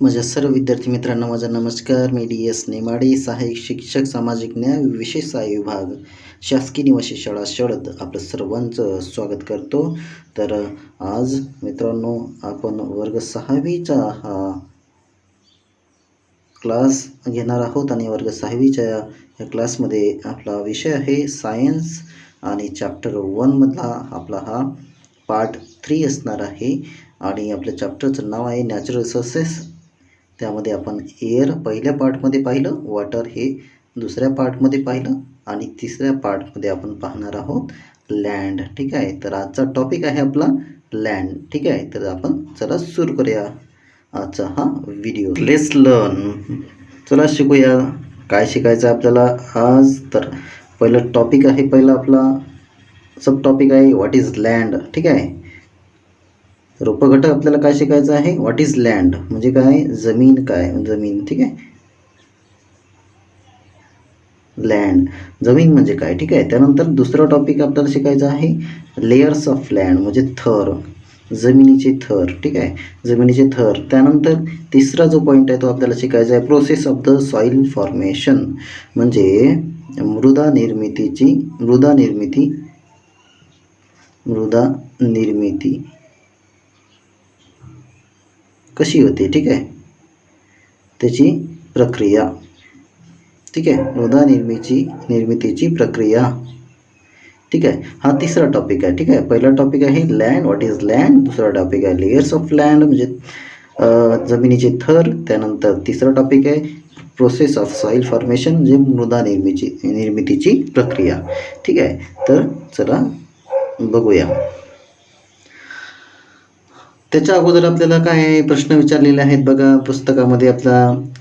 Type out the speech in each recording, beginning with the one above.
माझ्या सर्व विद्यार्थी मित्रांना माझा नमस्कार. मी DS नेमाडे, सहाय्यक शिक्षक सामाजिक न्याय विशेष सहाय्य विभाग, शासकीय निवासी शाळा शरद, आपलं सर्वांचं स्वागत करतो. तर आज मित्रांनो आपण वर्ग 6वीचा हा क्लास घेणार आहोत आणि वर्ग 6वीच्या या क्लासमध्ये आपला विषय आहे सायन्स आणि चॅप्टर 1 मधला आपला हा पार्ट 3 असणार आहे. आणि आपल्या चॅप्टरचं नाव आहे नॅचरल रिसोर्सेस. त्यामध्ये आपण एअर पहिल्या पार्टमध्ये पाहिलं, वॉटर हे दुसऱ्या पार्टमध्ये पाहिलं आणि तिसऱ्या पार्टमध्ये आपण पाहणार आहोत लँड. ठीक आहे, तर आजचा टॉपिक आहे आपला लँड. ठीक आहे, तर आपण चला सुरू करूया आजचा हा व्हिडिओ. Let's learn. चला शिकूया काय शिकायचं आपल्याला आज. तर पहिलं टॉपिक आहे, पहिला आपला सब टॉपिक आहे व्हॉट इज लँड. ठीक आहे, तर उपघटक आपल्याला काय शिकायचं आहे, व्हॉट इज लँड म्हणजे काय, जमीन काय, जमीन. ठीक आहे, लँड जमीन म्हणजे काय. ठीक आहे, त्यानंतर दुसरा टॉपिक आपल्याला शिकायचा आहे लेयर्स ऑफ लँड म्हणजे थर, जमिनीचे थर. ठीक आहे, जमिनीचे थर. त्यानंतर तिसरा जो पॉईंट आहे तो आपल्याला शिकायचा आहे process of the soil formation म्हणजे मृदा निर्मिती कशी होते. ठीक आहे, त्याची प्रक्रिया. ठीक आहे, मृदा निर्मितीची प्रक्रिया. ठीक आहे, हा तिसरा टॉपिक आहे. ठीक आहे, पहिला टॉपिक आहे लँड, व्हॉट इज लँड. दुसरा टॉपिक आहे लेयर्स ऑफ लँड म्हणजे जमिनीचे थर. त्यानंतर तिसरा टॉपिक आहे प्रोसेस ऑफ सॉइल फॉर्मेशन म्हणजे मृदा निर्मितीची प्रक्रिया. ठीक आहे, तर चला बघूया. त्याच्या अगोदर आपल्याला काय प्रश्न विचारलेले आहेत बघा पुस्तकामध्ये.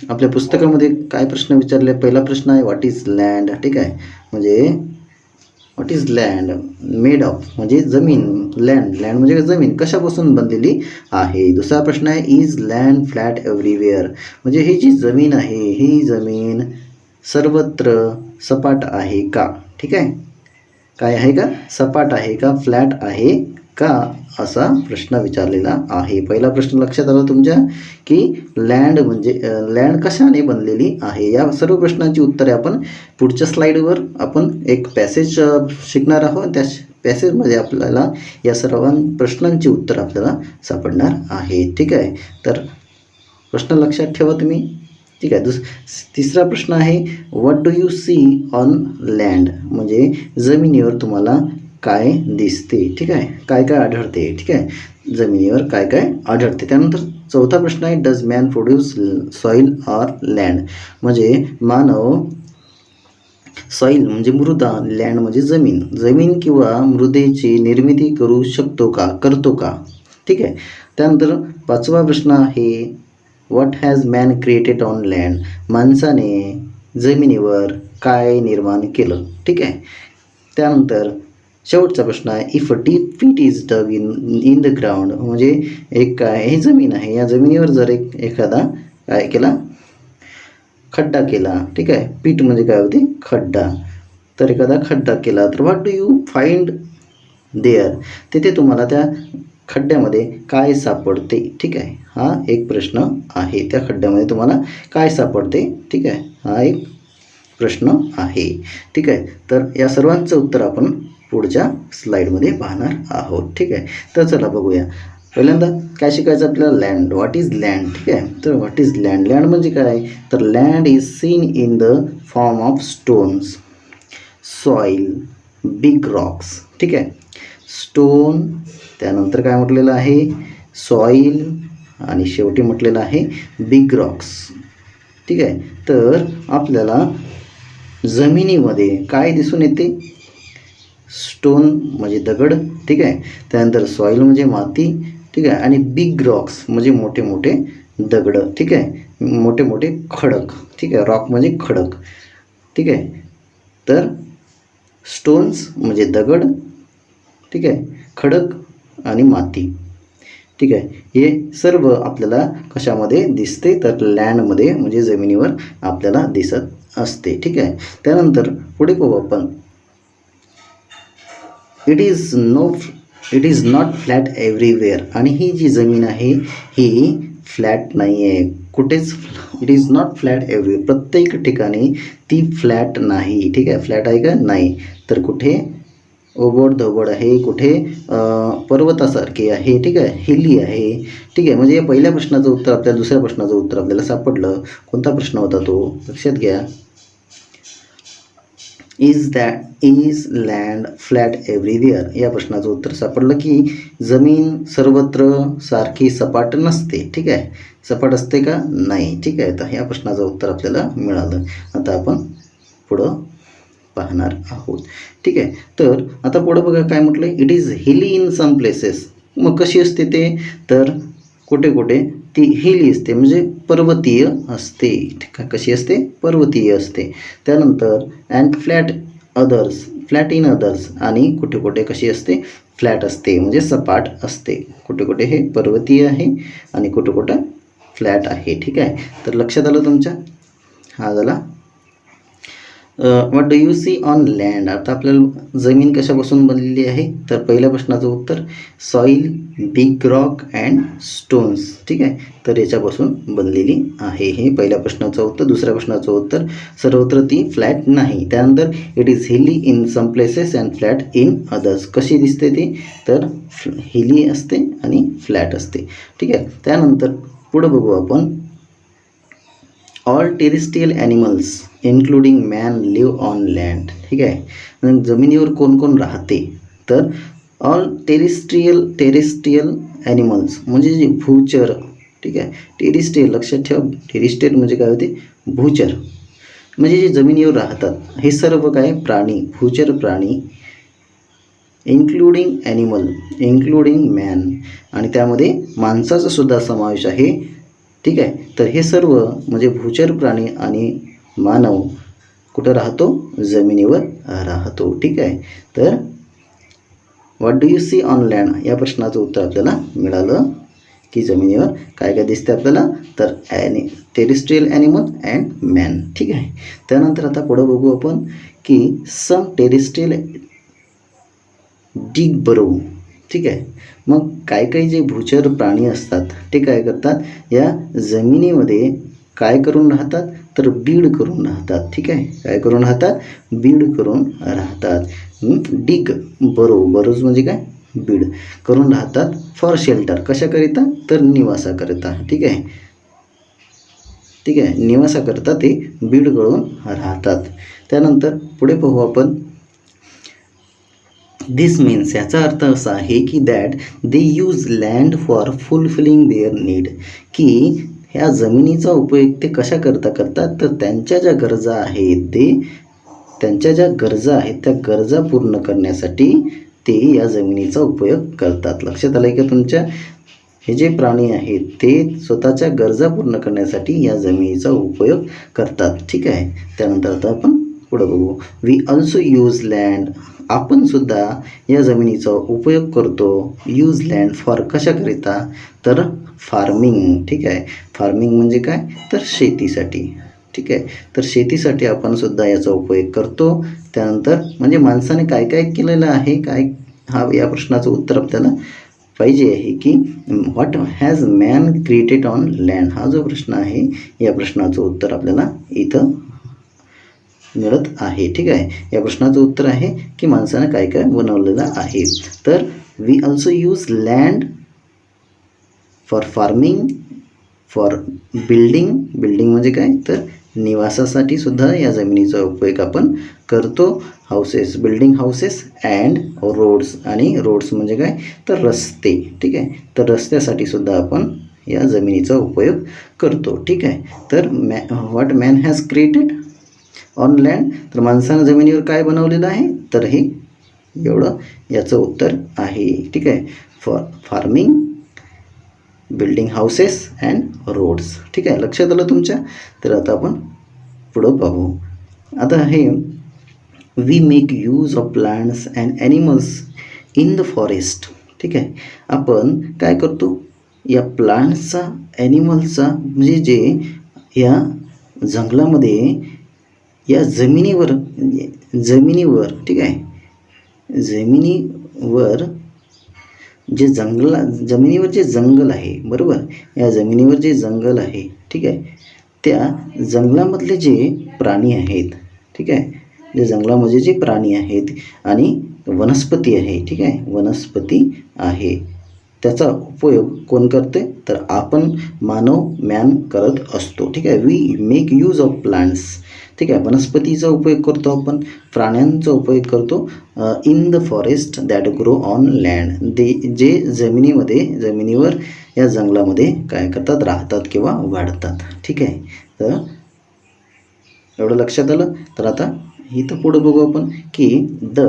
आपल्या पुस्तकामध्ये काय प्रश्न विचारले. पहिला प्रश्न आहे व्हॉट इज लँड. ठीक आहे, म्हणजे what is land made of म्हणजे जमीन. लँड म्हणजे जमीन कशापासून बनलेली आहे. दुसरा प्रश्न आहे इज लँड फ्लॅट एव्हरीवेअर म्हणजे ही जी जमीन आहे ही जमीन सर्वत्र सपाट आहे का. ठीक आहे, काय आहे का, सपाट आहे का, फ्लॅट आहे का, असा प्रश्न विचारलेला आहे. पहिला प्रश्न लक्षात आला तुमच्या की लँड म्हणजे लँड कशाने बनलेली आहे. या सर्व प्रश्नांची उत्तरे आपण पुढच्या स्लाईडवर आपण एक पॅसेज शिकणार आहोत. त्या पॅसेजमध्ये आपल्याला या सर्व प्रश्नांची उत्तर आपल्याला सापडणार आहे. ठीक आहे, तर प्रश्न लक्षात ठेवा तुम्ही. ठीक आहे, तिसरा प्रश्न आहे what do you see on land म्हणजे जमिनीवर तुम्हाला काय दिसते. ठीक आहे, काय काय आढळते. ठीक आहे, जमिनीवर काय काय आढळते. त्यानंतर चौथा प्रश्न आहे does man produce soil or land म्हणजे मानव सॉइल म्हणजे मृदा, लँड म्हणजे जमीन किंवा मृदेची निर्मिती करतो का. ठीक आहे, त्यानंतर पाचवा प्रश्न आहे what has man created on land माणसाने जमिनीवर काय निर्माण केलं. ठीक आहे, त्यानंतर शेवटचा प्रश्न आहे इफ डीप पीट is Doug in the ground म्हणजे एक काय ही जमीन आहे, या जमिनीवर जर एखादा काय केला, खड्डा केला. ठीक आहे, पीट म्हणजे काय होते, खड्डा. तर एखादा खड्डा केला तर what do you find their तिथे तुम्हाला त्या खड्ड्यामध्ये काय सापडते. ठीक आहे, हा एक प्रश्न आहे, त्या खड्ड्यामध्ये तुम्हाला काय सापडते. ठीक आहे, हा एक प्रश्न आहे. ठीक आहे, तर या सर्वांचं उत्तर आपण पुढच्या स्लाईडमध्ये पाहणार आहोत. ठीक आहे, तर चला बघूया. पहिल्यांदा काय शिकायचं आपल्याला, लँड. What is land. ठीक आहे, तर व्हॉट इज लँड. लँड म्हणजे काय, तर land is seen in the form of stones, soil, big Roxx. ठीक आहे, स्टोन, त्यानंतर काय म्हटलेलं आहे सॉइल आणि शेवटी म्हटलेलं आहे बिग रॉक्स. ठीक आहे, तर आपल्याला जमिनीमध्ये काय दिसून येते, स्टोन म्हणजे दगड. ठीक आहे, त्यानंतर सॉइल म्हणजे माती. ठीक आहे, आणि बिग रॉक्स म्हणजे मोठे मोठे दगडं. ठीक आहे, मोठे मोठे खडक. ठीक आहे, रॉक म्हणजे खडक. ठीक आहे, तर स्टोन्स म्हणजे दगड. ठीक आहे, खडक आणि माती. ठीक आहे, हे सर्व आपल्याला कशामध्ये दिसते, तर लँडमध्ये म्हणजे जमिनीवर आपल्याला दिसत असते. ठीक आहे, त्यानंतर पुढे पाहू आपण it is not flat everywhere आणि ही जी जमीन आहे ही फ्लॅट नाही आहे कुठेच. It is not flat every, प्रत्येक ठिकाणी ती फ्लॅट नाही. ठीक आहे, फ्लॅट आहे का नाही, तर कुठे ओबड धोबड आहे, कुठे पर्वतासारखी आहे. ठीक आहे, हिली आहे. ठीक आहे, म्हणजे या पहिल्या प्रश्नाचं उत्तर आपल्याला, दुसऱ्या प्रश्नाचं उत्तर आपल्याला सापडलं. कोणता प्रश्न होता तो लक्षात घ्या. इज लँड फ्लॅट एव्हरीवेअर, या प्रश्नाचं उत्तर सापडलं की जमीन सर्वत्र सारखी सपाट नसते. ठीक आहे, सपाट असते का, नाही. ठीक आहे, तर या प्रश्नाचं उत्तर आपल्याला मिळालं. आता आपण पुढं पाहणार आहोत. ठीक आहे, तर आता पुढं बघा काय म्हटलं, it is hilly in some places. मग कशी असते ते, तर कुठे कुठे ती हिली असते, म्हणजे पर्वतीय असते. ठीक आहे, कशी असते, पर्वतीय असते. त्यानंतर अँड फ्लॅट इन अदर्स, आणि कुठे कुठे कशी असते, फ्लॅट असते, म्हणजे सपाट असते. कुठे कुठे हे पर्वतीय आहे आणि कुठे कुठं फ्लॅट आहे. ठीक आहे, तर लक्षात आलं तुमच्या. हा झाला what do you see on land. आता आपल्याला जमीन कशापासून बनलेली आहे, तर पहिल्या प्रश्नाचं उत्तर soil, big rock and stones. ठीक आहे, तर याच्यापासून बनलेली आहे, हे पहिल्या प्रश्नाचं उत्तर. दुसऱ्या प्रश्नाचं उत्तर सर्वत्र ती फ्लॅट नाही. त्यानंतर it is hilly in some places and flat in others. कशी दिसते ती, तर हिली असते आणि फ्लॅट असते. ठीक आहे, त्यानंतर पुढं बघू आपण, all terrestrial animals including man live on land. ठीक आहे, जमिनीवर कोण कोण राहते, तर ऑल टेरेस्ट्रियल ॲनिमल्स म्हणजे जे भूचर. ठीक आहे, टेरेस्ट्रियल लक्षात ठेवा, टेरेस्ट्रियल म्हणजे काय होते, भूचर, म्हणजे जे जमिनीवर राहतात हे सर्व काय प्राणी, भूचर प्राणी. इन्क्लुडिंग ॲनिमल, इन्क्लुडिंग मॅन, आणि त्यामध्ये माणसाचा सुद्धा समावेश आहे. ठीक आहे, तर हे सर्व म्हणजे भूचर प्राणी आणि मानव कुठं राहतो, जमिनीवर राहतो. ठीक आहे, तर what do you see on land, या प्रश्नाचं उत्तर आपल्याला मिळालं की जमिनीवर काय काय दिसते आपल्याला, तर टेरेस्ट्रियल ॲनिमल अँड मॅन. ठीक आहे, त्यानंतर आता पुढं बघू आपण की सम टेरेस्ट्रियल डिग बरो. ठीक आहे, मग काही जे भूचर प्राणी असतात ते काय करतात, या जमिनीमध्ये काय करून राहतात, तर बीड करून राहतात. ठीक आहे, काय करून राहतात, बीड करून राहतात. डिग बरोज म्हणजे काय, बीड करून राहतात. फॉर शेल्टर, कशाकरिता, तर निवासाकरिता. ठीक आहे, निवासाकरिता ते बीड करून राहतात. त्यानंतर पुढे पाहू आपण, दिस मीन्स, याचा अर्थ असा आहे की that they use land for fulfilling their need, की ह्या जमिनीचा उपयोग ते कशाकरता करतात, तर त्यांच्या ज्या गरजा आहेत त्या गरजा पूर्ण करण्यासाठी ते या जमिनीचा उपयोग करतात. लक्षात आलं का तुमच्या, हे जे प्राणी आहेत ते स्वतःच्या गरजा पूर्ण करण्यासाठी या जमिनीचा उपयोग करतात. ठीक आहे, त्यानंतर आता आपण पुढं बघू, वी ऑल्सो यूज लँड, आपण सुद्धा या जमिनीचा उपयोग करतो. यूज लँड फॉर, कशाकरिता, तर फार्मिंग. ठीक आहे, फार्मिंग म्हणजे काय, तर शेतीसाठी. ठीक आहे, तर शेतीसाठी आपण सुद्धा याचा उपयोग करतो. त्यानंतर म्हणजे माणसाने काय काय केलेलं आहे, काय, हा या प्रश्नाचं उत्तर आपल्याला पाहिजे आहे की what has man created on land. हा जो प्रश्न आहे या प्रश्नाचं उत्तर आपल्याला इथं मिळत आहे. ठीक आहे, या प्रश्नाचं उत्तर आहे की माणसानं काय काय बनवलेलं आहे. तर we also use land for farming, for building म्हणजे काय, तर निवासासाठी सुद्धा या जमिनीचा उपयोग आपण करतो. Houses, building houses and roads, आणि रोड्स म्हणजे काय, तर रस्ते. ठीक आहे, तर रस्त्यासाठी सुद्धा आपण या जमिनीचा उपयोग करतो. ठीक आहे, तर what man has created on land, तर माणसानं जमिनीवर काय बनवलेलं आहे, तर हे एवढं याचं उत्तर आहे. ठीक आहे, for farming, building houses and roads. ठीक आहे, लक्षात आलं तुमच्या. तर आता आपण पुढं पाहू. आता हे we make use of plants and animals in the forest. ठीक आहे, आपण काय करतो, या प्लांट्सचा, ॲनिमल्सचा, म्हणजे जे या जंगलामध्ये या जमिनीवर, ठीक आहे, जमिनीवर जे जमिनीवर जे जंगल आहे, बरोबर, या जमिनीवर जे जंगल आहे, ठीक आहे, त्या जंगलामधले जे प्राणी आहेत, ठीक आहे, जे जंगलामध्ये जे प्राणी आहेत आणि वनस्पती आहे, ठीक आहे, वनस्पती आहे, त्याचा उपयोग कोण करते, तर आपण मॅन करत असतो, ठीक आहे. We make use of plants, ठीक आहे. वनस्पतीचा उपयोग करतो आपण, प्राण्यांचा उपयोग करतो in the forest that grow on land, जे जमिनीवर या जंगलामध्ये काय करतात, राहतात किंवा वाढतात, ठीक आहे. तर एवढं लक्षात आलं. तर आता इथं पुढं बघू आपण की the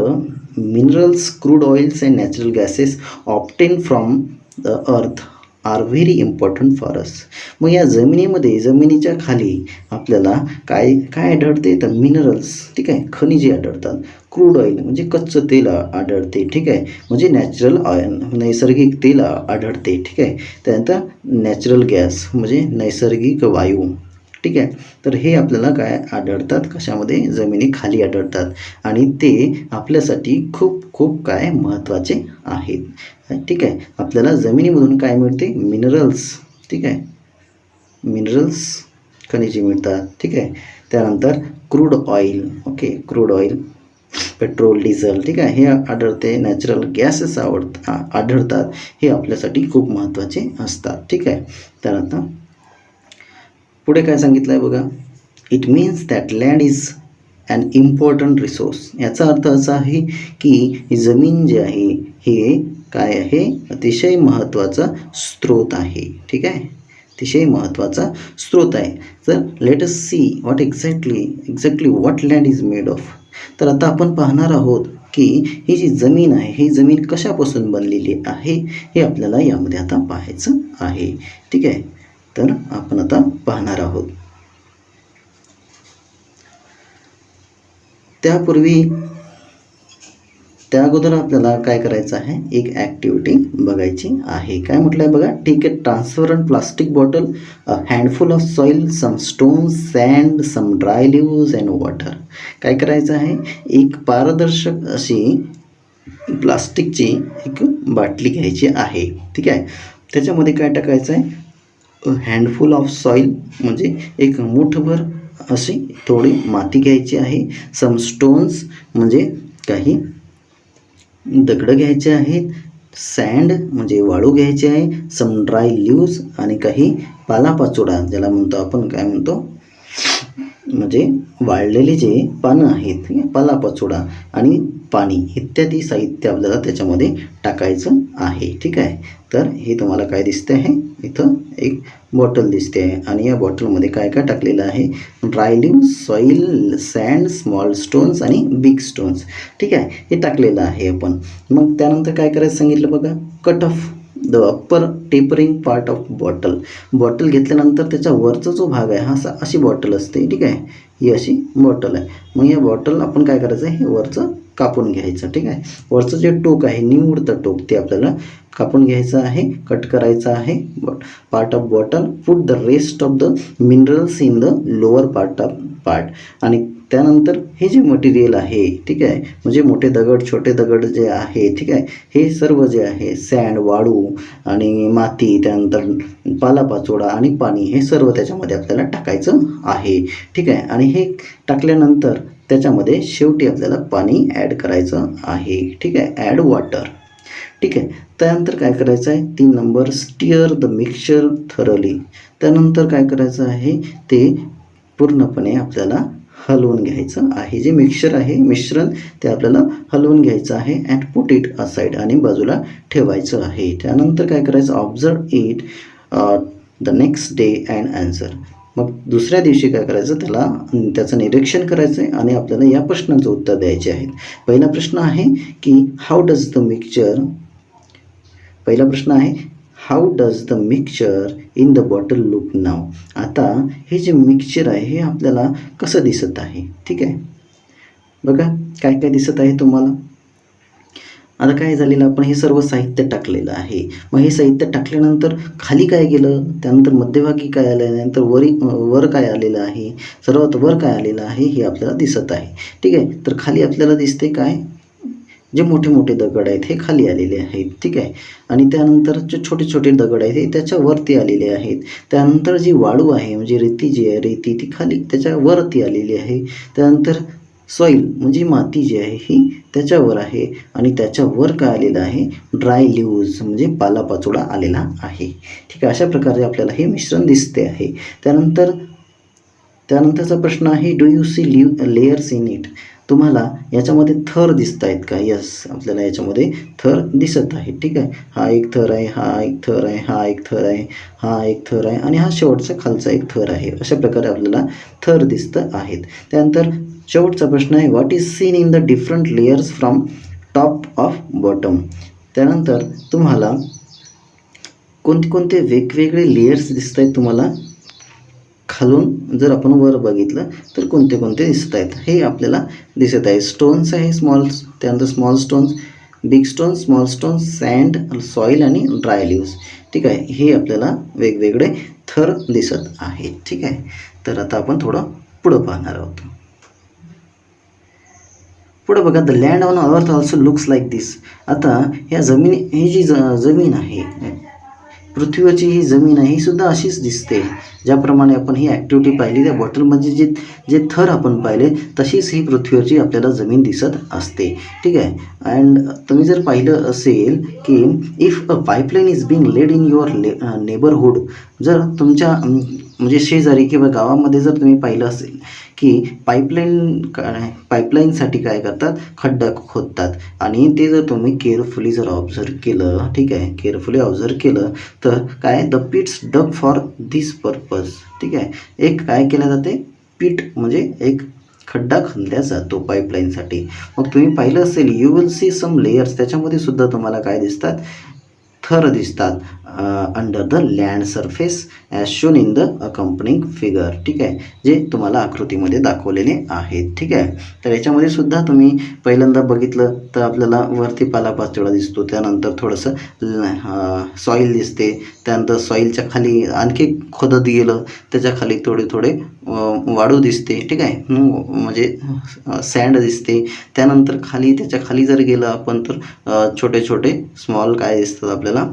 minerals, crude oils and natural gases obtained from the earth are very important for us. मग या जमिनीच्या खाली आपल्याला काय काय आढळते, तर मिनरल्स, ठीक आहे, खनिजे आढळतात. क्रूड ऑइल म्हणजे कच्चं तेल आढळते, ठीक आहे, म्हणजे नॅचरल ऑइल, नैसर्गिक तेल आढळते, ठीक आहे. त्यानंतर नॅचरल गॅस म्हणजे नैसर्गिक वायू, ठीक आहे. तर हे आपल्याला काय आढळतात, कशामध्ये, जमिनीखाली आढळतात आणि ते आपल्यासाठी खूप खूप काय महत्त्वाचे आहेत, ठीक आहे. आपल्याला जमिनीमधून काय मिळते, मिनरल्स, ठीक आहे, मिनरल्स खनिजे मिळतात, ठीक आहे. त्यानंतर crude oil, okay, crude oil, petrol, diesel, ठीक आहे, हे आढळते. नॅचरल गॅसेस आढळतात, हे आपल्यासाठी खूप महत्त्वाचे असतात, ठीक आहे. त्यानंतर पुढे काय सांगितलं आहे बघा, it means that land is an important resource. याचा अर्थ असा आहे की ही जमीन जी आहे हे काय आहे, अतिशय महत्त्वाचा स्रोत आहे, ठीक आहे, अतिशय महत्त्वाचा स्रोत आहे. तर let us see what exactly what land is made of. तर आता आपण पाहणार आहोत की ही जी जमीन आहे, ही जमीन कशापासून बनलेली आहे, हे आपल्याला यामध्ये आता पाहायचं आहे, ठीक आहे. तर आपण आता पाहणार आहोत. त्या अगोदर आपल्याला काय करायचं आहे, एक ॲक्टिव्हिटी बघायची आहे. काय म्हटलं आहे बघा, take a transparent plastic bottle, a handful of soil, some stones, sand, some dry leaves and water. काय करायचं आहे, एक पारदर्शक अशी प्लास्टिकची एक बाटली घ्यायची आहे, ठीक आहे. त्याच्यामध्ये काय टाकायचं आहे, हँडफुल ऑफ सॉईल म्हणजे एक मुठभर अशी थोडी माती घ्यायची आहे. सम स्टोन्स म्हणजे काही दगडं घ्यायचे आहेत. सँड म्हणजे वाळू घ्यायचे आहे. सम ड्राय लिव्स आणि काही पालापाचोळा, ज्याला म्हणतो आपण काय म्हणतो, म्हणजे वाळलेली जे पानं आहेत, पालापाचोळा आणि पाणी इत्यादी साहित्य आपल्याला त्याच्यामध्ये टाकायचं आहे, ठीक आहे. तर हे तुम्हाला काय दिसते आहे, इथं एक बॉटल दिसते आहे आणि या बॉटलमध्ये काय काय टाकलेलं आहे, dry leaves, soil, sand, small stones आणि बिग स्टोन्स, ठीक आहे, हे टाकलेलं आहे आपण. मग त्यानंतर काय करायचं सांगितलं बघा, cut off the upper tapering part of bottle घेतल्यानंतर त्याच्या वरचा जो भाग आहे हा अशी बॉटल असते, ठीक आहे, ही अशी बॉटल आहे. मग या बॉटल आपण काय करायचं आहे, हे वरचं कापून घ्यायचं, ठीक आहे. वरचं जे टोक आहे, निमुळतं टोक, ते आपल्याला कापून घ्यायचं आहे, कट करायचं आहे. Part of bottle, put the rest of the minerals in the lower part आणि त्यानंतर हे जे मटेरियल आहे, ठीक आहे, म्हणजे मोठे दगड, छोटे दगड जे आहे, ठीक आहे, हे सर्व जे आहे, सँड, वाळू आणि माती, त्यानंतर पालापाचोळा आणि पाणी, हे सर्व त्याच्यामध्ये आपल्याला टाकायचं आहे, ठीक आहे. आणि हे टाकल्यानंतर त्याच्यामध्ये शेवटी आपल्याला पाणी ॲड करायचं आहे, ठीक आहे, ॲड वॉटर, ठीक आहे. त्यानंतर काय करायचं आहे, 3 number, stir the mixture thoroughly. त्यानंतर काय करायचं आहे, ते पूर्णपणे आपल्याला हलवून घ्यायचं आहे. जे मिक्सचर आहे, मिश्रण, ते आपल्याला हलवून घ्यायचं आहे. अँड पुट इट असाइड आणि बाजूला ठेवायचं आहे. त्यानंतर काय करायचं, observe it the next day and answer. मग दुसऱ्या दिवशी काय करायचं, त्याचं निरीक्षण करायचं आहे आणि आपल्याला या प्रश्नांचं उत्तर द्यायचे आहेत. पहिला प्रश्न आहे की how does the mixture in the bottle look now. आता हे जे मिक्सचर आहे हे आपल्याला कसं दिसत आहे, ठीक आहे. बघा काय काय दिसत आहे तुम्हाला. आता काय झालेलं, आपण हे सर्व साहित्य टाकलेलं आहे. मग हे साहित्य टाकल्यानंतर खाली काय गेलं, त्यानंतर मध्यभागी काय आलं, नंतर वर काय आलेलं आहे, सर्वात वर काय आलेलं आहे हे आपल्याला दिसत आहे, ठीक आहे. तर खाली आपल्याला दिसते काय, जे मोठे मोठे दगड आहेत हे खाली आलेले आहेत, ठीक आहे. आणि त्यानंतर जे छोटे छोटे दगड आहेत हे त्याच्यावरती आलेले आहेत. त्यानंतर जी वाळू आहे म्हणजे रेती जी आहे, रेती ती खाली त्याच्यावरती आलेली आहे. त्यानंतर सॉईल म्हणजे माती जी आहे ही त्याच्यावर आहे आणि त्याच्यावर काय आलेलं आहे, ड्राय लिव्ज म्हणजे पालापाचोळा आलेला आहे, ठीक आहे. अशा प्रकारे आपल्याला हे मिश्रण दिसते आहे. त्यानंतरचा प्रश्न आहे, do you see layers in it? तुम्हाला याच्यामध्ये थर दिसत आहेत का? यस, आपल्याला याच्यामध्ये थर दिसत आहे, ठीक आहे. हा एक थर आहे, हा एक थर आहे, हा एक थर आहे, हा एक थर आहे आणि हा शेवटचा खालचा एक थर आहे. अशा प्रकारे आपल्याला थर दिसत आहेत. त्यानंतर शेवटचा प्रश्न आहे, what is seen in the different layers from top of bottom? त्यानंतर तुम्हाला कोणते वेगवेगळे लेयर्स दिसत आहेत तुम्हाला खालून जर आपण वर बघितलं तर कोणते दिसत आहेत हे आपल्याला दिसत आहे. स्टोन्स आहे, त्यानंतर small stones, big stones, small stones, sand, soil आणि ड्राय लिव्स, ठीक आहे. हे आपल्याला वेगवेगळे थर दिसत आहेत, ठीक आहे. तर आता आपण थोडं पुढं पाहणार आहोत. पुढं बघा, the land on earth also looks like this. आता ह्या ही जी जमीन आहे, पृथ्वीवरची ही जमीन आहे ही सुद्धा अशीच दिसते. ज्याप्रमाणे आपण ही ॲक्टिव्हिटी पाहिली त्या बॉटलमध्ये जे थर आपण पाहिले तशीच ही पृथ्वीवरची आपल्याला जमीन दिसत असते, ठीक आहे. अँड तुम्ही जर पाहिलं असेल की if a pipeline is being laid in your neighbourhood, जर तुमच्या म्हणजे शेजारी किंवा गावामध्ये जर तुम्ही पाहिलं असेल की पाईपलाईनसाठी काय करतात, खड्डा खोदतात आणि ते जर तुम्ही केअरफुली जर ऑब्झर्व केलं, ठीक आहे, केअरफुली ऑब्झर्व केलं तर काय, the pits dug for this purpose, ठीक आहे. एक काय केलं जाते, पीट म्हणजे एक खड्डा खणला जातो पाईपलाईनसाठी. मग तुम्ही पाहिलं असेल, you will see some layers, त्याच्यामध्ये सुद्धा तुम्हाला काय दिसतात, थर दिसतात under the land surface as shown in the accompanying figure, ठीक आहे, जे तुम्हाला आकृतीमध्ये दाखवलेले आहेत, ठीक आहे. तर याच्यामध्ये सुद्धा तुम्ही पहिल्यांदा बघितलं तर आपल्याला वरती पालापाचोळा दिसतो, त्यानंतर थोडंसं सॉईल दिसते, त्यानंतर सॉईलच्या खाली आणखी खोदत गेलं त्याच्या खाली थोडे वाळू दिसते, ठीक आहे, म्हणजे सँड दिसते. त्यानंतर त्याच्या खाली जर गेलं आपण तर छोटे स्मॉल काय दिसतात आपल्याला,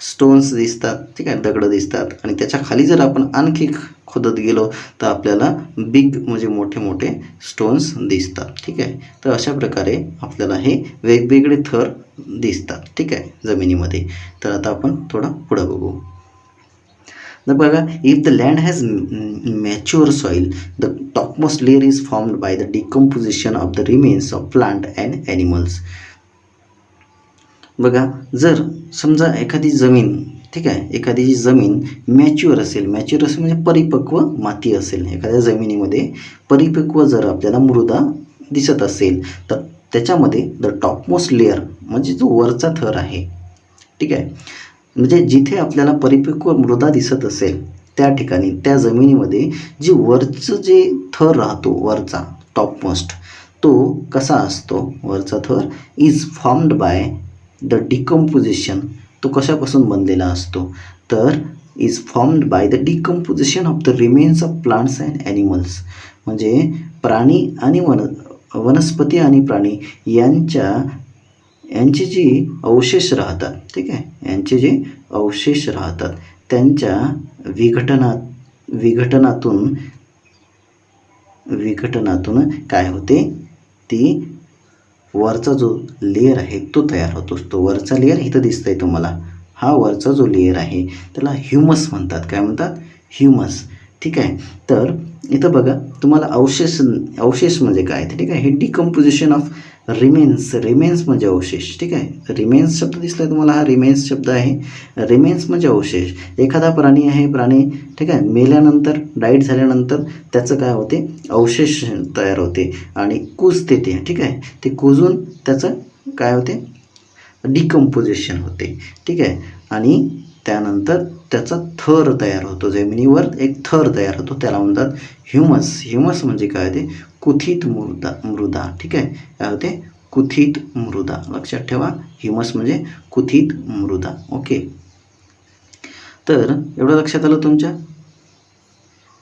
स्टोन्स दिसतात, ठीक आहे, दगडं दिसतात. आणि त्याच्या खाली जर आपण आणखी खोदत गेलो तर आपल्याला बिग म्हणजे मोठे स्टोन्स दिसतात, ठीक आहे. तर अशा प्रकारे आपल्याला हे वेगवेगळे थर दिसतात, ठीक आहे, जमिनीमध्ये. तर आता आपण थोडं पुढं बघू. तर बघा, if the land has mature soil, the topmost layer is formed by the decomposition of the remains of plant and animals. बघा, जर समजा एखादी जमीन, ठीक आहे, एखादी जी जमीन मॅच्युअर असेल म्हणजे परिपक्व माती असेल, एखाद्या जमिनीमध्ये परिपक्व जर आपल्याला मृदा दिसत असेल तर त्याच्यामध्ये द टॉपमोस्ट लेअर म्हणजे जो वरचा थर आहे, ठीक आहे, म्हणजे जिथे आपल्याला परिपक्व मृदा दिसत असेल त्या ठिकाणी त्या जमिनीमध्ये जी वरचं जे थर राहतो, वरचा टॉपमोस्ट, तो कसा असतो, वरचा थर is formed by the decomposition, तो कशापासून बनलेला असतो, तर is formed by the decomposition of the remains of plants and animals, म्हणजे प्राणी आणि वनस्पती आणि प्राणी यांचे जे अवशेष राहतात, ठीक आहे, यांचे जे अवशेष राहतात त्यांच्या विघटनातून काय होते, ती वरचा जो लेयर आहे तो तयार होतो. तो वरचा लेयर इथं दिसतंय तुम्हाला, हा वरचा जो लेयर आहे त्याला ह्युमस म्हणतात. काय म्हणतात, ह्युमस, ठीक आहे. तर इथं बघा तुम्हाला अवशेष म्हणजे काय, ठीक आहे, हे डिकम्पोजिशन ऑफ रिमेन्स म्हणजे अवशेष, ठीक आहे. रिमेन्स शब्द दिसला तुम्हाला, हा रिमेन्स शब्द आहे. रिमेन्स म्हणजे अवशेष. एखादा प्राणी आहे, ठीक आहे, मेल्यानंतर डाईट झाल्यानंतर त्याचं काय होते, अवशेष तयार होते आणि कुजते ते, ठीक आहे, ते कुजून त्याचं काय होते, डिकम्पोजिशन होते, ठीक आहे. आणि त्यानंतर त्याचा थर तयार होतो, जमिनीवर एक थर तयार होतो, त्याला म्हणतात ह्युमस म्हणजे काय होते, कुथित मृदा, ठीक आहे, काय होते, कुथित मृदा, लक्षात ठेवा, ह्युमस म्हणजे कुथित मृदा. ओके, तर एवढं लक्षात आलं तुमच्या.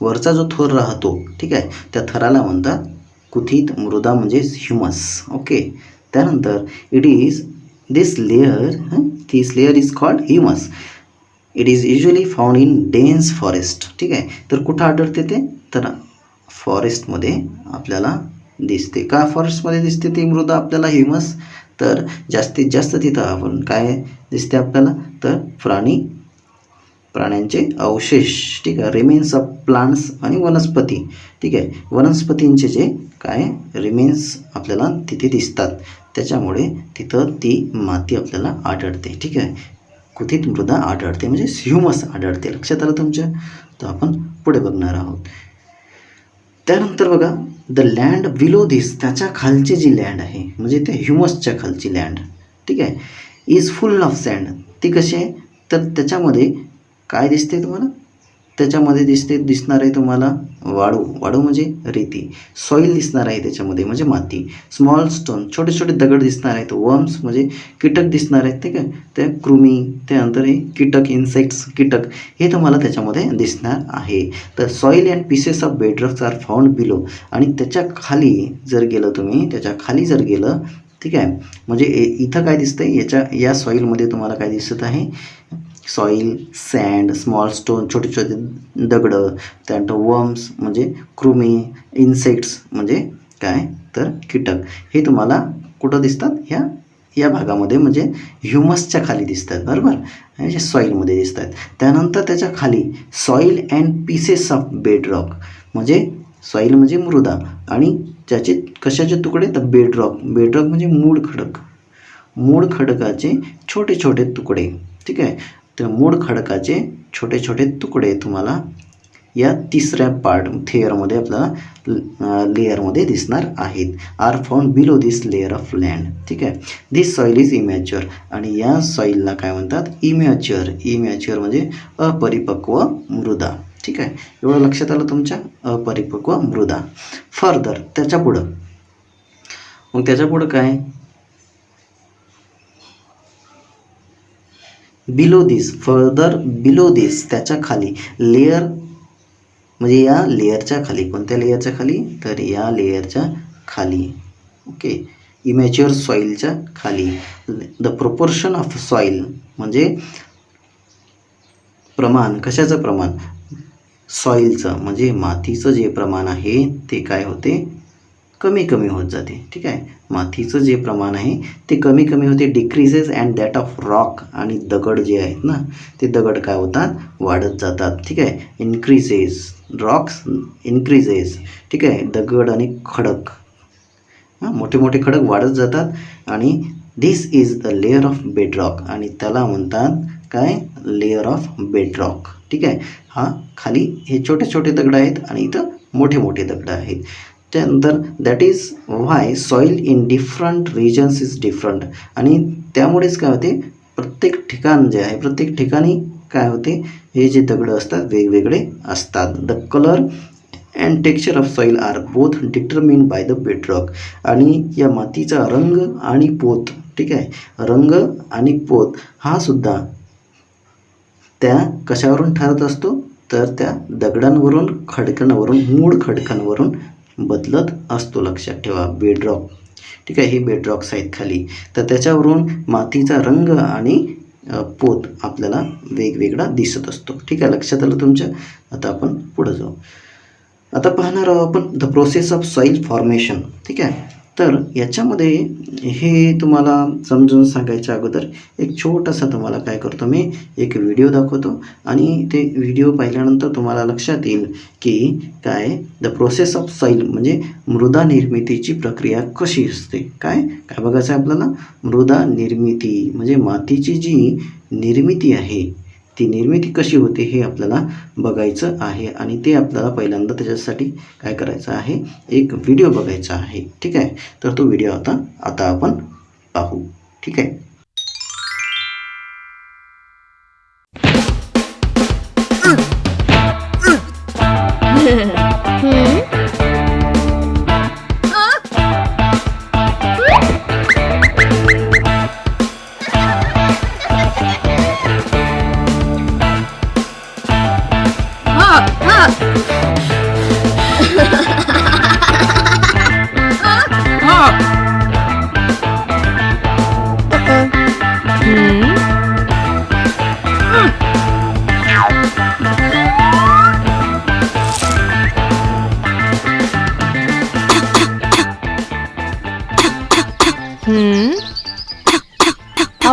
वरचा जो थर राहतो, ठीक आहे, त्या थराला म्हणतात कुथित मृदा म्हणजे ह्युमस. ओके, त्यानंतर it is this layer is called humus. It is usually found in dense forest. ठीक आहे, तर कुठं आढळते ते, तर फॉरेस्टमध्ये आपल्याला दिसते. का फॉरेस्टमध्ये दिसते ती मृदा आपल्याला ह्युमस, तर जास्तीत जास्त तिथं आपण काय दिसते आपल्याला, तर प्राण्यांचे अवशेष. ठीक आहे, रिमेन्स ऑफ प्लांट्स आणि वनस्पती. ठीक आहे, वनस्पतींचे जे काय रिमेन्स आपल्याला तिथे दिसतात, त्याच्यामुळे तिथं ती माती आपल्याला आढळते. ठीक आहे, कुथित मृदा आढळते म्हणजे ह्युमस आढळते. लक्षात आलं तुमच्या. तर आपण पुढे बघणार आहोत. त्यानंतर बघा द लँड बिलो दिस, त्याच्या खालची जी लँड आहे म्हणजे त्या ह्युमसच्या खालची लँड. ठीक आहे, इज फुल ऑफ सँड. ती कशी आहे, तर त्याच्यामध्ये काय दिसते तुम्हाला, त्याच्यामध्ये दिसणार आहे तुम्हाला वाळू म्हणजे रेती. सॉईल दिसणार आहे त्याच्यामध्ये म्हणजे माती. स्मॉल स्टोन, छोटे छोटे दगड दिसणार आहेत. वर्म्स म्हणजे कीटक दिसणार आहेत. ठीक आहे, ते कृमी, त्यानंतर हे कीटक, इन्सेक्ट्स, कीटक हे तुम्हाला त्याच्यामध्ये दिसणार आहे. तर soil and pieces of bedrocks are found below. आणि त्याच्या खाली जर गेलं तुम्ही, त्याच्या खाली जर गेलं, ठीक आहे, म्हणजे इथं काय दिसतंय, या सॉईलमध्ये तुम्हाला काय दिसत आहे, सॉईल, सँड, स्मॉल स्टोन, छोटे छोटे दगडं, त्यानंतर वर्म्स म्हणजे कृमी, इन्सेक्ट्स म्हणजे काय, तर कीटक, हे तुम्हाला कुठं दिसतात, या भागामध्ये म्हणजे ह्युमसच्या खाली दिसतात. बरोबर, म्हणजे सॉईलमध्ये दिसतात. त्यानंतर त्याच्या खाली soil and pieces of bedrock, म्हणजे सॉईल म्हणजे मृदा आणि त्याचे कशाचे तुकडे, तर बेडरॉक म्हणजे मूळ खडकाचे छोटे छोटे तुकडे. ठीक आहे, तर मूळ खडकाचे छोटे छोटे तुकडे तुम्हाला या तिसऱ्या थेअरमध्ये आपल्याला लेअरमध्ये दिसणार आहेत. Are found below this layer of land. ठीक आहे, दिस सॉईल इज इमॅच्युअर. आणि या सॉईलला काय म्हणतात, इमॅच्युअर म्हणजे अपरिपक्व मृदा. ठीक आहे, एवढं लक्षात आलं तुमच्या, अपरिपक्व मृदा. फर्दर त्याच्या पुढं काय, बिलो दिस, त्याच्या खाली लेअर म्हणजे या लेअरच्या खाली. कोणत्या लेअरच्या खाली, तर या लेअरच्या खाली. ओके, इमॅच्युअर सॉईलच्या खाली. द प्रोपोर्शन ऑफ सॉईल म्हणजे प्रमाण, कशाचं प्रमाण, सॉईलचं म्हणजे मातीचं जे प्रमाण आहे ते काय होते, कमी होत जाते. ठीक आहे, मातीचं जे प्रमाण आहे ते कमी होते. Decreases and that of rock, आणि दगड जे आहेत ना, ते दगड काय होतात, वाढत जातात. ठीक आहे, इन्क्रीजेस, रॉक्स इन्क्रीजेस. ठीक आहे, दगड आणि खडक, मोठे मोठे खडक वाढत जातात. आणि this is the layer of bedrock, आणि त्याला म्हणतात काय, लेअर ऑफ बेडरॉक. ठीक आहे, हा खाली हे छोटे छोटे दगड आहेत आणि इथं मोठे मोठे दगड आहेत. त्यानंतर that is why soil in different regions is different. आणि त्यामुळेच काय होते, प्रत्येक ठिकाण जे आहे, प्रत्येक ठिकाणी काय होते, हे जे दगड असतात वेगवेगळे असतात. The colour and texture of soil are both determined by the bedrock. आणि या मातीचा रंग आणि पोत, ठीक आहे, रंग आणि पोत हा सुद्धा त्या कशावरून ठरत असतो, तर त्या दगडांवरून, खडकांवरून, मूळ खडकांवरून बदलत असतो. लक्षात ठेवा, बेडरॉक. ठीक आहे, ही बेडरॉक्स आहेत खाली, तर त्याच्यावरून मातीचा रंग आणि पोत आपल्याला वेगवेगळा दिसत असतो. ठीक आहे, लक्षात आलं तुमच्या. आता आपण पुढं जाऊ. आता पाहणार आहोत आपण the process of soil formation. ठीक आहे, तर याच्यामध्ये हे तुम्हाला समजून सांगायच्या अगोदर एक छोटासा तुम्हाला काय करतो, मी एक व्हिडिओ दाखवतो आणि ते व्हिडिओ पाहिल्यानंतर तुम्हाला लक्षात येईल की काय, द प्रोसेस ऑफ सॉईल म्हणजे मृदा निर्मितीची प्रक्रिया कशी असते. काय बघायचं आहे आपल्याला, मृदा निर्मिती म्हणजे मातीची जी निर्मिती आहे ती निर्मिती कशी होते हे आपल्याला बघायचं आहे. आणि ते आपल्याला पहिल्यांदा त्याच्यासाठी काय करायचं आहे, एक व्हिडिओ बघायचा आहे. ठीक आहे, तर तो व्हिडिओ आता आपण पाहू. ठीक आहे.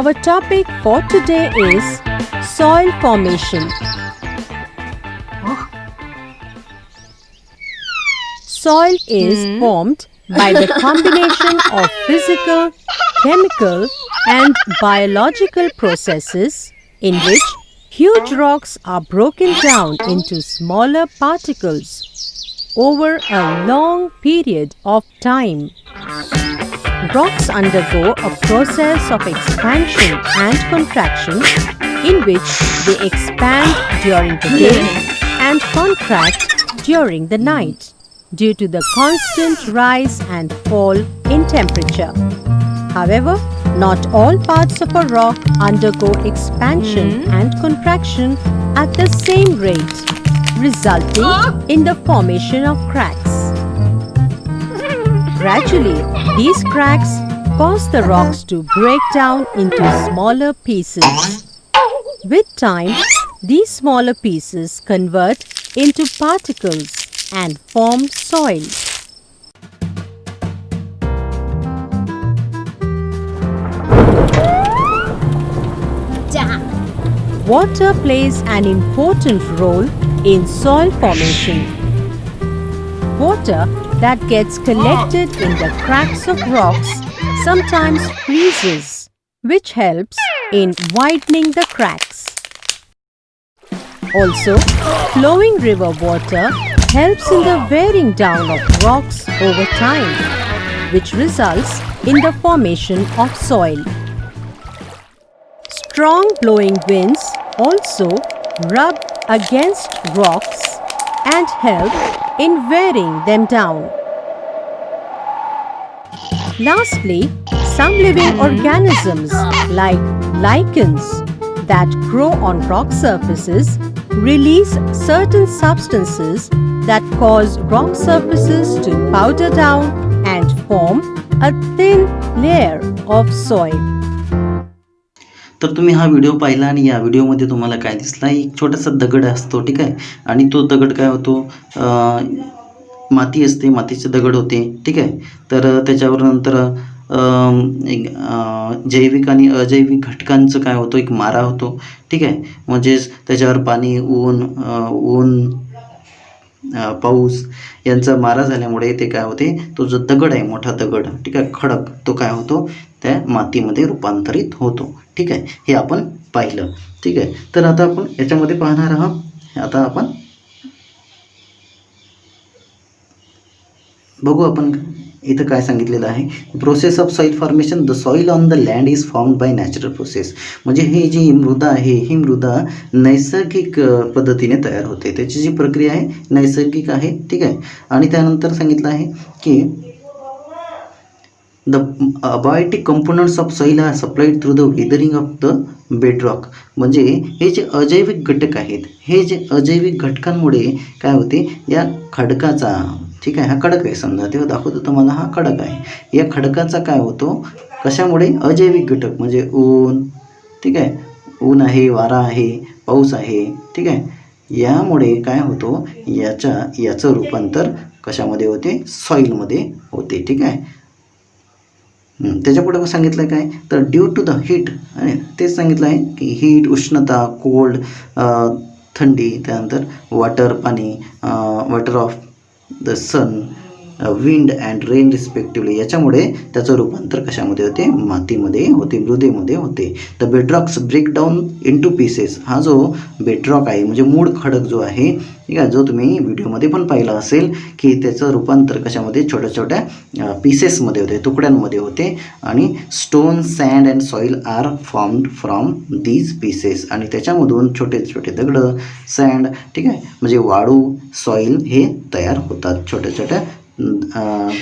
Our topic for today is soil formation. Soil is formed by the combination of physical, chemical, and biological processes in which huge rocks are broken down into smaller particles over a long period of time. Rocks undergo a process of expansion and contraction in which they expand during the day and contract during the night due to the constant rise and fall in temperature. However, not all parts of a rock undergo expansion and contraction at the same rate, resulting in the formation of cracks. Gradually, these cracks cause the rocks to break down into smaller pieces. With time, these smaller pieces convert into particles and form soil. Water plays an important role in soil formation. Water that gets collected in the cracks of rocks sometimes freezes, which helps in widening the cracks. Also, flowing river water helps in the wearing down of rocks over time, which results in the formation of soil. Strong blowing winds also rub against rocks and help in wearing them down. Lastly, some living organisms like lichens that grow on rock surfaces release certain substances that cause rock surfaces to powder down and form a thin layer of soil. तर तुम्ही हा video पाहिला आणि या व्हिडिओमध्ये तुम्हाला काय दिसला, एक छोटासा दगड असतो, ठीक आहे, आणि तो दगड काय होतो, माती असते, मातीचे दगड होते, ठीक आहे. तर त्याच्यावर नंतर जैविक आणि अजैविक घटकांचं काय होतं, एक मारा होतो, ठीक आहे. म्हणजेच त्याच्यावर पाणी, ऊन, पाऊस यांचा मारा झाल्यामुळे ते काय होते, तो जो दगड आहे, मोठा दगड, ठीक आहे, खडक, तो काय होतो, त्या मातीमध्ये रूपांतरित होतो, ठीक आहे. हे आपण पाहिलं, ठीक आहे. तर आता आपण याच्यामध्ये पाहणार आहोत. आता आपण बघू आपण इथं काय सांगितलेलं आहे. Process of soil formation. The soil on the land is formed by natural process. म्हणजे ही जी मृदा आहे, ही मृदा नैसर्गिक पद्धतीने तयार होते. त्याची जी प्रक्रिया आहे नैसर्गिक आहे, ठीक आहे. आणि त्यानंतर सांगितलं आहे की the abiotic components of soil are supplied through the weathering of the bedrock. म्हणजे हे जे अजैविक घटक आहेत, हे जे अजैविक घटकांमुळे काय होते, या खडकाचा, ठीक आहे, हा खडक आहे समजा, तेव्हा दाखवतो तुम्हाला, हा खडक आहे. या खडकाचा काय होतो, कशामुळे, अजैविक घटक म्हणजे ऊन, ठीक आहे, ऊन आहे, वारा आहे, पाऊस आहे, ठीक आहे, यामुळे काय होतो, याचं रूपांतर कशामध्ये होते, सॉईलमध्ये होते, ठीक आहे. त्याच्यापुढे सांगितलं काय, तर ड्यू टू द हीट, आणि तेच सांगितलं आहे की हीट, उष्णता, कोल्ड, थंडी, त्यानंतर वॉटर, पाणी, water of the sun, wind and rain respectively, याच्यामुळे त्याचं रूपांतर कशामध्ये होते, मातीमध्ये होते, मृदेमध्ये होते. The bedrocks break down into pieces. हा जो बेडरॉक आहे म्हणजे मूळ खडक जो आहे, ठीक आहे, जो तुम्ही व्हिडिओमध्ये पण पाहिला असेल की त्याचं रूपांतर कशामध्ये, छोट्या छोट्या पीसेसमध्ये होते, तुकड्यांमध्ये होते. आणि stone, sand and soil are formed from these pieces. आणि त्याच्यामधून छोटे छोटे दगडं, सँड, ठीक आहे, म्हणजे वाळू, सॉईल हे तयार होतात, छोट्या छोट्या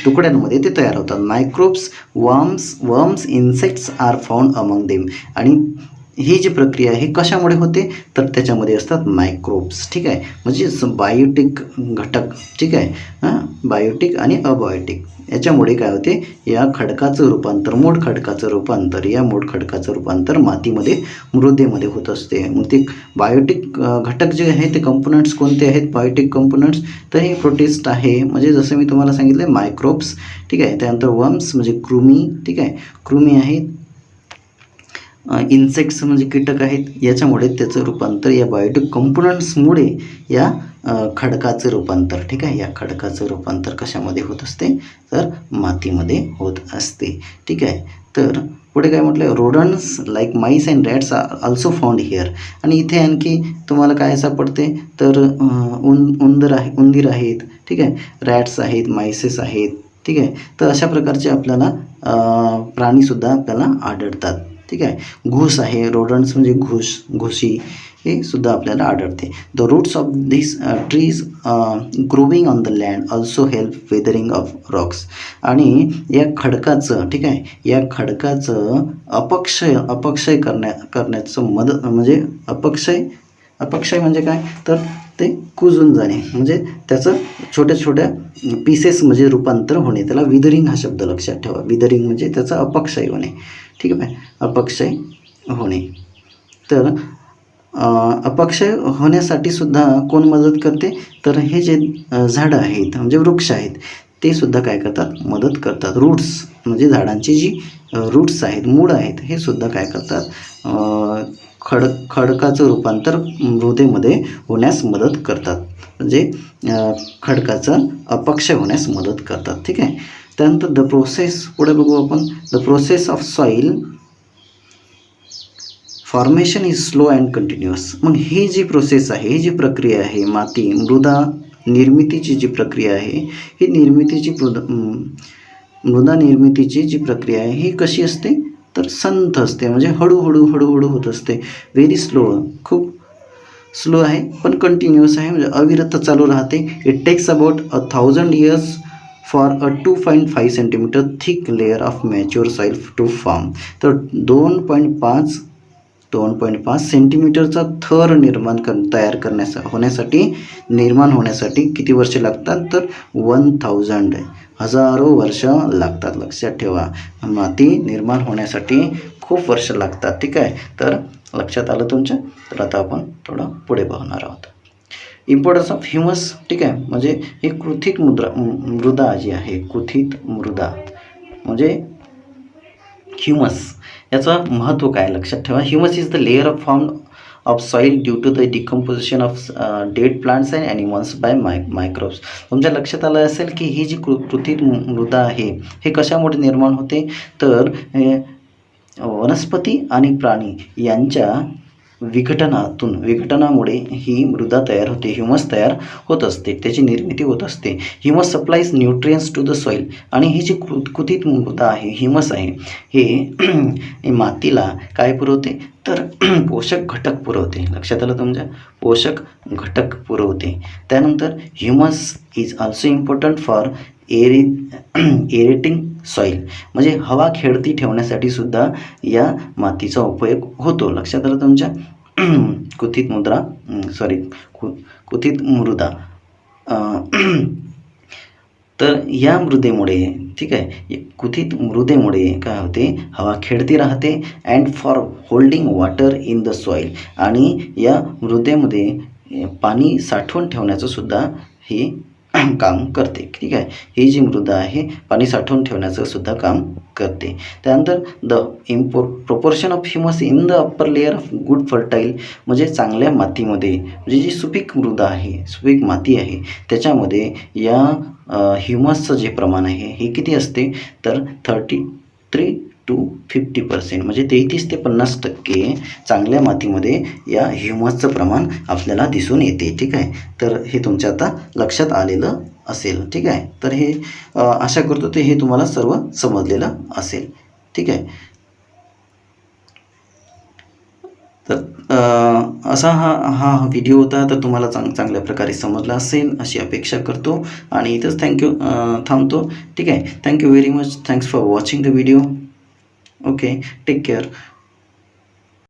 तुकड्यांमध्ये ते तयार होतात. Microbes, worms, insects are found among them. आणि ही जी प्रक्रिया आहे कशामुळे होते, तर त्याच्यामध्ये असतात मायक्रोब्स, ठीक आहे, म्हणजे बायोटिक घटक, ठीक आहे, बायोटिक आणि अबायोटिक, याच्यामुळे काय होते, या खडकाचं रूपांतर, मूळ खडकाचं रूपांतर मातीमध्ये, मृदेमध्ये होत असते. मग ते बायोटिक घटक जे आहे ते कंपोनंट्स कोणते आहेत, बायोटिक कंपोनंट्स, तर हे प्रोटिस्ट आहे, म्हणजे जसं मी तुम्हाला सांगितलं, मायक्रोब्स, ठीक आहे. त्यानंतर वर्म्स म्हणजे कृमी, ठीक आहे, कृमी आहेत. इन्सेक्ट्स म्हणजे कीटक आहेत, याच्यामुळे त्याचं रूपांतर या बायोटिक कंपोनंट्समुळे या खडकाचं रूपांतर, ठीक आहे, या खडकाचं रूपांतर कशामध्ये होत असते, तर मातीमध्ये होत असते, ठीक आहे. तर पुढे काय म्हटलं, rodents like mice and rats are also found here. आणि इथे आणखी तुम्हाला काय सापडते, तर उंदीर आहेत, ठीक आहे, रॅट्स आहेत, माईसेस आहेत, ठीक आहे. तर अशा प्रकारचे आपल्याला प्राणीसुद्धा आपल्याला आढळतात, ठीक आहे. घूस आहे, रोडन्ट्स म्हणजे घुशी, हे सुद्धा आपल्याला आढळते. The roots of this trees growing on the land also help weathering of rocks. आणि या खडकाचं, ठीक आहे, या खडकाचं अपक्षय करण्याचं मदत, म्हणजे अपक्षय म्हणजे काय, तर ते कुजून जाणे, म्हणजे त्याचं छोट्या छोट्या पीसेस म्हणजे रूपांतर होणे, त्याला विदरिंग हा शब्द लक्षात ठेवा. विदरिंग म्हणजे त्याचा अपक्षय होणे, ठीक आहे, अपक्षय होणे. तर अपक्षय होण्यासाठी सुद्धा कोण मदत करते, तर हे जे झाडं आहेत म्हणजे वृक्ष आहेत ते सुद्धा काय करतात, मदत करतात. रूट्स म्हणजे झाडांची जी रूट्स आहेत, मूळ आहेत, हे सुद्धा काय करतात, खडकाचं रूपांतर मृदेमध्ये होण्यास मदत करतात, म्हणजे खडकाचं अपक्षय होण्यास मदत करतात, ठीक आहे. त्यानंतर द प्रोसेस, पुढे बघू आपण, the process of soil formation is slow and continuous. मग ही जी प्रोसेस आहे, ही जी प्रक्रिया आहे, मृदा निर्मितीची जी प्रक्रिया आहे, ही मृदा निर्मितीची जी प्रक्रिया आहे ही कशी असते, तर संथ असते, म्हणजे हळूहळू होत असते. व्हेरी स्लो, खूप स्लो आहे, पण कंटिन्युअस आहे, म्हणजे अविरत चालू राहते. It takes about 1000 years for a 2.5 centimetre thick layer of mature soil to form. तर 2.5 सेंटीमीटरचा थर निर्माण होण्यासाठी किती वर्षे लागतात, तर 1000 हजारो वर्ष लागतात. लक्षात ठेवा, माती निर्माण होण्यासाठी खूप वर्ष लागतात, ठीक आहे. तर लक्षात आलं तुमच्या. तर आता आपण थोडं पुढे बघणार आहोत. इम्पॉर्टन्स ऑफ ह्युमस, ठीक आहे, म्हणजे ही कृथित मृदा जी आहे, कृथित मृदा म्हणजे ह्युमस, याचं महत्त्व काय लक्षात ठेवा. Humus is the layer of form of soil due to the decomposition of dead plants and animals by microbes. तुमच्या लक्षात आलं असेल की ही जी कृथित मृदा आहे हे कशामुळे निर्माण होते, तर वनस्पती आणि प्राणी यांच्या विघटनामुळे ही मृदा तयार होते, ह्युमस तयार होत असते, त्याची निर्मिती होत असते. Humus supplies nutrients to the soil. आणि ही जी कृथित मृदा आहे, ह्युमस आहे, हे मातीला काय पुरवते, तर पोषक घटक पुरवते. लक्षात आलं तुमच्या, पोषक घटक पुरवते. त्यानंतर humus is also important for aerating soil, म्हणजे हवा खेळती ठेवण्यासाठी सुद्धा या मातीचा उपयोग होतो. लक्षात आलं तुमच्या. कृथित मृदा. तर या मृदेमुळे, ठीक आहे, कृथित मृदेमुळे काय होते, हवा खेळती राहते and for holding water in the soil. आणि या मृदेमध्ये पाणी साठवून ठेवण्याचं सुद्धा हे काम करते, ठीक आहे. ही जी मृदा आहे पाणी साठवून ठेवण्याचं सुद्धा काम करते. त्यानंतर the proportion of humus in the upper layer of good fertile, म्हणजे चांगल्या मातीमध्ये, म्हणजे जी सुपीक मृदा आहे, सुपीक माती आहे, त्याच्यामध्ये या ह्युमसचं जे प्रमाण आहे हे किती असते, तर 33 to 50%, म्हणजे 33 ते 50% चांगल्या मातीमध्ये या ह्युमसचं प्रमाण आपल्याला दिसून येते, ठीक आहे. तर हे तुमच्या आता लक्षात आलेलं असेल, ठीक आहे. तर हे आशा करतो ते हे तुम्हाला सर्व समजलेलं असेल, ठीक आहे. तर असा हा व्हिडिओ होता, तर तुम्हाला चांगल्या प्रकारे समजला असेल अशी अपेक्षा करतो आणि इथंच थांबतो, ठीक आहे. Thank you very much. Thanks for watching the video. Okay, take care.